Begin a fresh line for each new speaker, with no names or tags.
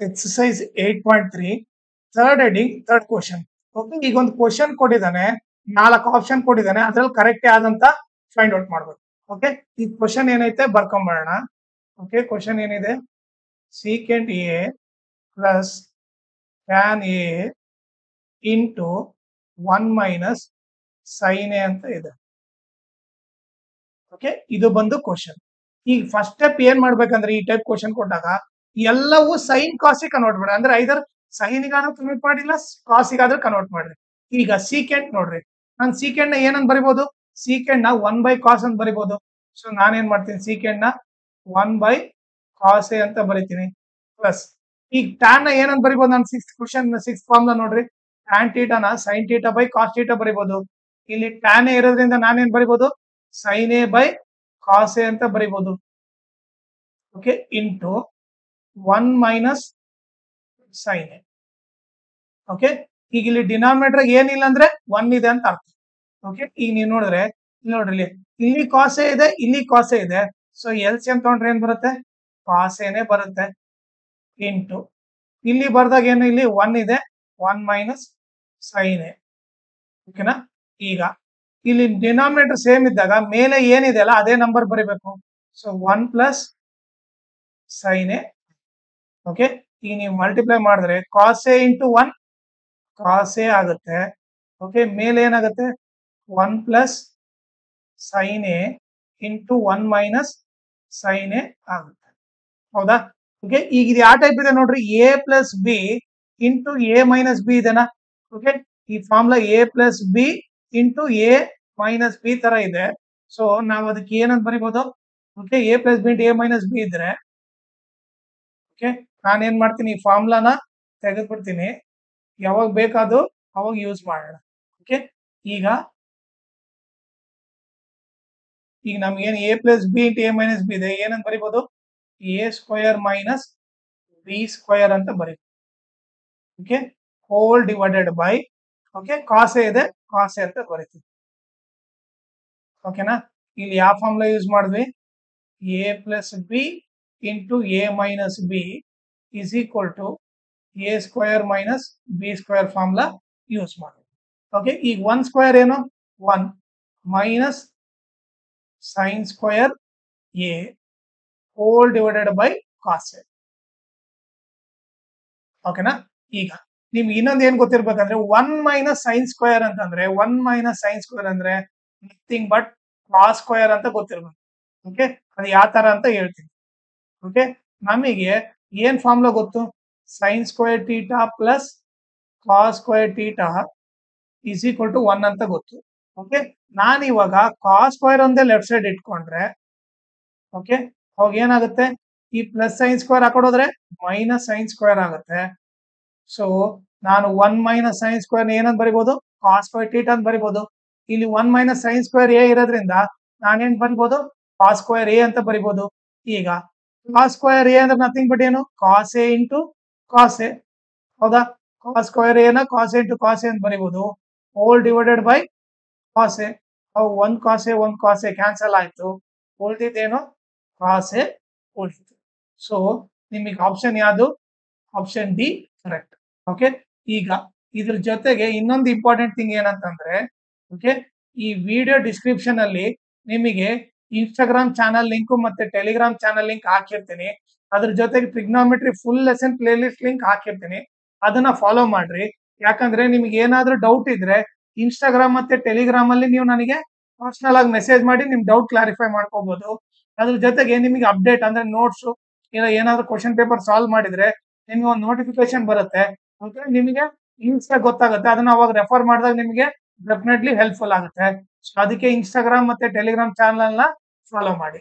Exercise 8.3 third heading third question. Okay, ಈಗ ಒಂದು question ಕೊಟ್ಟಿದ್ದಾನೆ, 4 ಆಪ್ಷನ್ ಕೊಟ್ಟಿದ್ದಾನೆ, ಅದ್ರಲ್ಲಿ ಕರೆಕ್ಟ್ ಯಾವ್ದಂತ ಫೈಂಡ್ ಔಟ್ ಮಾಡ್ಬೇಕು. ಓಕೆ, ಈ ಕ್ವಶನ್ ಏನೈತೆ ಬರ್ಕೊಂಬರೋಣ. ಓಕೆ, ಕ್ವಶನ್ ಏನಿದೆ, secant A plus tan A into 1 minus sine A ಅಂತ ಇದೆ. ಓಕೆ, ಇದು ಬಂದು ಕ್ವಶನ್. ಈಗ ಫಸ್ಟ್ ಸ್ಟೆಪ್ ಏನ್ ಮಾಡ್ಬೇಕಂದ್ರೆ, ಈ ಟೈಪ್ ಕ್ವಶನ್ ಕೊಟ್ಟಾಗ ಎಲ್ಲವೂ ಸೈನ್ ಕಾಸಿಗೆ ಕನ್ವರ್ಟ್ ಮಾಡ್ರಿ. ಅಂದ್ರೆ ಐದರ್ ಸೈನಿಗಾದ್ರೂ ಕನ್ವರ್ಟ್ ಮಾಡಿಲ್ಲ, ಕಾಸಿಗಾದ್ರೂ ಕನ್ವರ್ಟ್ ಮಾಡ್ರಿ. ಈಗ ಸೀಕೆಂಟ್ ನೋಡ್ರಿ, ನಾನು ಸೀಕೆಂಡ್ ನ ಏನಂತ ಬರಿಬಹುದು, ಸೀಕೆಂಡ್ ನ 1/ಕಾಸ್ ಅಂತ ಬರಿಬಹುದು. ಸೊ ನಾನೇನ್ ಮಾಡ್ತೀನಿ, ಸೀಕೆಂಡ್ ನ 1/ಕಾಸ್ ಎ ಅಂತ ಬರಿತೀನಿ. ಪ್ಲಸ್ ಈಗ ಟ್ಯಾನ್ ನ ಏನಂತ ಬರಿಬಹುದು, ನಾನು ಸಿಕ್ಸ್ ಫಾರ್ಮ್ಲ ನೋಡ್ರಿ, ಟ್ಯಾನ್ ಥೀಟಾನ sine theta by cos theta ಬರಿಬಹುದು. ಇಲ್ಲಿ ಟ್ಯಾನ್ ಎ ಇರೋದ್ರಿಂದ ನಾನೇನ್ ಬರಿಬಹುದು, sine A by cos A ಅಂತ ಬರಿಬಹುದು. Okay, into 1 minus sine A. Okay, ಈಗ ಇಲ್ಲಿ ಡಿನಾಮಿನೇಟರ್ ಏನಿಲ್ಲ ಅಂದ್ರೆ 1 ಇದೆ ಅಂತ ಅರ್ಥ. ಓಕೆ, ಈಗ ನೀವು ನೋಡಿದ್ರೆ ನೋಡ್ರಿ, ಇಲ್ಲಿ ಕಾಸ್ ಎ ಇದೆ, ಇಲ್ಲಿ ಕಾಸ್ ಎ ಇದೆ. ಸೊ ಎಲ್ಸಿಎಂ ತಗೊಂಡ್ರೆ ಏನ್ ಬರುತ್ತೆ, ಕಾಸ್ ಎನೇ ಬರುತ್ತೆ. ಇಂಟು ಇಲ್ಲಿ ಬರ್ದಾಗ ಏನು, ಇಲ್ಲಿ 1 ಇದೆ, 1 ಮೈನಸ್ ಸೈನ್ ಎ. ಓಕೆನಾ, ಈಗ ಇಲ್ಲಿ ಡಿನಾಮಿನೇಟರ್ ಸೇಮ್ ಇದ್ದಾಗ ಮೇಲೆ ಏನಿದೆ ಅಲ್ಲ ಅದೇ ನಂಬರ್ ಬರೀಬೇಕು. So 1 plus sine A. Okay, ಈಗ ನೀವು ಮಲ್ಟಿಪ್ಲೈ ಮಾಡಿದ್ರೆ cos A into 1 cos A ಆಗುತ್ತೆ. ಓಕೆ, ಮೇಲೆ ಏನಾಗುತ್ತೆ, 1 plus sine A into 1 minus sine A ಆಗುತ್ತೆ. ಹೌದಾ? ಓಕೆ, ಈಗ ಇದು ಯಾವ ಟೈಪ್ ಇದೆ ನೋಡ್ರಿ, A plus B into A minus B ಇದೆನಾ. ಓಕೆ, ಈ formula A plus B into A minus B ತರ ಇದೆ. ಸೊ ನಾವು ಅದಕ್ಕೆ ಏನಂತ ಬರಿಬಹುದು, okay, A plus B into A minus B ಇದ್ರೆ, ಓಕೆ, ನಾನೇನ್ ಮಾಡ್ತೀನಿ, ಈ ಫಾರ್ಮುಲಾನ ತೆಗೆದ್ಬಿಡ್ತೀನಿ, ಯಾವಾಗ ಬೇಕಾದ್ರೂ ಅವಾಗ ಯೂಸ್ ಮಾಡೋಣ. ಓಕೆ, ಈಗ ನಮ್ಗೇನು A plus B into A minus B ಇದೆ, ಏನಂತ ಬರಿಬಹುದು, A square minus B square ಅಂತ ಬರೀಬಹುದು. Okay, whole divided by, okay, cos A ಇದೆ, ಕಾಸ್ ಎ ಅಂತ ಬರೀತೀವಿ. ಓಕೆನಾ, ಇಲ್ಲಿ ಯಾವ ಫಾರ್ಮುಲಾ ಯೂಸ್ ಮಾಡಿದ್ವಿ, A plus B into A minus B is equal to A square minus B square formula use ಮಾಡಿ. ಓಕೆ, ಈಗ 1 ಸ್ಕ್ವಯರ್ ಏನು, 1 minus sine square A whole divided by cos A. ಓಕೆನಾ, ಈಗ ನಿಮ್ಗೆ ಇನ್ನೊಂದು ಏನ್ ಗೊತ್ತಿರ್ಬೇಕಂದ್ರೆ, 1 ಮೈನಸ್ ಸೈನ್ ಸ್ಕ್ವಯರ್ ಅಂತಂದ್ರೆ 1 minus sine square ಅಂದ್ರೆ ನಥಿಂಗ್ ಬಟ್ ಕಾಸ್ ಸ್ಕ್ವಯರ್ ಅಂತ ಗೊತ್ತಿರ್ಬೇಕು. ಓಕೆ, ಅದು ಯಾವ ತರ ಅಂತ ಹೇಳ್ತೀನಿ. ಓಕೆ, ನಮಗೆ ಏನ್ ಫಾರ್ಮುಲಾ ಗೊತ್ತು, sine square theta plus cos square theta is equal to 1 ಅಂತ ಗೊತ್ತು. ಓಕೆ, ನಾನು ಇವಾಗ ಕಾಸ್ ಸ್ಕ್ವಯರ್ ಒಂದೇ ಲೆಫ್ಟ್ ಸೈಡ್ ಇಟ್ಕೊಂಡ್ರೆ, ಓಕೆ, ಅವಾಗ ಏನಾಗುತ್ತೆ, ಈ ಪ್ಲಸ್ ಸೈನ್ ಸ್ಕ್ವೇರ್ ಹಾಕೊಡೋದ್ರೆ ಮೈನಸ್ ಸೈನ್ ಸ್ಕ್ವೇರ್ ಆಗುತ್ತೆ. ಸೊ ನಾನು 1 ಮೈನಸ್ ಸೈನ್ ಸ್ಕ್ವೇರ್ ಏನಂತ ಬರಿಬಹುದು, ಕಾಸ್ ಸ್ಕ್ವೇರ್ ಥೀಟಾ ಅಂತ ಬರಿಬಹುದು. ಇಲ್ಲಿ 1 ಮೈನಸ್ ಸೈನ್ ಸ್ಕ್ವೇರ್ ಎ ಇರೋದ್ರಿಂದ ನಾನೇನ್ ಬರಿಬಹುದು, ಕಾಸ್ ಸ್ಕ್ವೇರ್ ಎ ಅಂತ ಬರಿಬಹುದು. ಈಗ ಕಾಸ್ ಸ್ಕ್ವೇರ್ ಎ ಅಂದ್ರೆ ನಥಿಂಗ್ ಬಟ್ ಏನು, cos A into cos A. ಹೌದಾ, ಕಾಸ್ ಸ್ಕ್ವೇರ್ ಎ ನ cos A into cos A ಅಂತ ಬರಿಬಹುದು, whole divided by cos A. ಒಂದ್ ಕಾಸ್ ಎ ಒಂದ್ ಕಾಸ್ ಎ ಕ್ಯಾನ್ಸಲ್ ಆಯ್ತು, ಉಳಿದಿದ್ದೇನು, ಕಾಸ್ ಎ ಉಳಿತು. ಸೊ ನಿಮಗೆ ಆಪ್ಷನ್ ಯಾವುದು, ಆಪ್ಷನ್ ಡಿ ಕರೆಕ್ಟ್. ಓಕೆ, ಈಗ ಇದ್ರ ಜೊತೆಗೆ ಇನ್ನೊಂದು ಇಂಪಾರ್ಟೆಂಟ್ ಥಿಂಗ್ ಏನಂತಂದ್ರೆ, ಓಕೆ, ಈ ವಿಡಿಯೋ ಡಿಸ್ಕ್ರಿಪ್ಷನ್ ಅಲ್ಲಿ ನಿಮಗೆ ಇನ್ಸ್ಟಾಗ್ರಾಮ್ ಚಾನಲ್ ಲಿಂಕ್ ಮತ್ತೆ ಟೆಲಿಗ್ರಾಮ್ ಚಾನಲ್ ಲಿಂಕ್ ಹಾಕಿರ್ತೀನಿ. ಅದ್ರ ಜೊತೆಗೆ trigonometry full lesson play list link ಹಾಕಿರ್ತೀನಿ, ಅದನ್ನ ಫಾಲೋ ಮಾಡ್ರಿ. ಯಾಕಂದ್ರೆ ನಿಮ್ಗೆ ಏನಾದ್ರೂ ಡೌಟ್ ಇದ್ರೆ ಇನ್ಸ್ಟಾಗ್ರಾಮ್ ಮತ್ತೆ ಟೆಲಿಗ್ರಾಮ್ ಅಲ್ಲಿ ನೀವು ನನಗೆ ಪರ್ಸನಲ್ ಆಗಿ ಮೆಸೇಜ್ ಮಾಡಿ ನಿಮ್ ಡೌಟ್ ಕ್ಲಾರಿಫೈ ಮಾಡ್ಕೋಬಹುದು. ಅದ್ರ ಜೊತೆಗೆ ನಿಮಗೆ ಅಪ್ಡೇಟ್ ಅಂದ್ರೆ ನೋಟ್ಸ್ ಇಲ್ಲ ಏನಾದ್ರು ಕ್ವಶನ್ ಪೇಪರ್ ಸಾಲ್ವ್ ಮಾಡಿದ್ರೆ ನಿಮ್ಗೆ ಒಂದು ನೋಟಿಫಿಕೇಶನ್ ಬರುತ್ತೆ. ಓಕೆ, ನಿಮಗೆ ಈಸಿಯಾಗಿ ಗೊತ್ತಾಗುತ್ತೆ, ಅದನ್ನ ಅವಾಗ ರೆಫರ್ ಮಾಡಿದಾಗ ನಿಮಗೆ ಡೆಫಿನೆಟ್ಲಿ ಹೆಲ್ಪ್ಫುಲ್ ಆಗುತ್ತೆ. ಸೊ ಅದಕ್ಕೆ ಇನ್ಸ್ಟಾಗ್ರಾಮ್ ಮತ್ತೆ ಟೆಲಿಗ್ರಾಮ್ ಚಾನಲ್ ನ ಫಾಲೋ ಮಾಡಿ.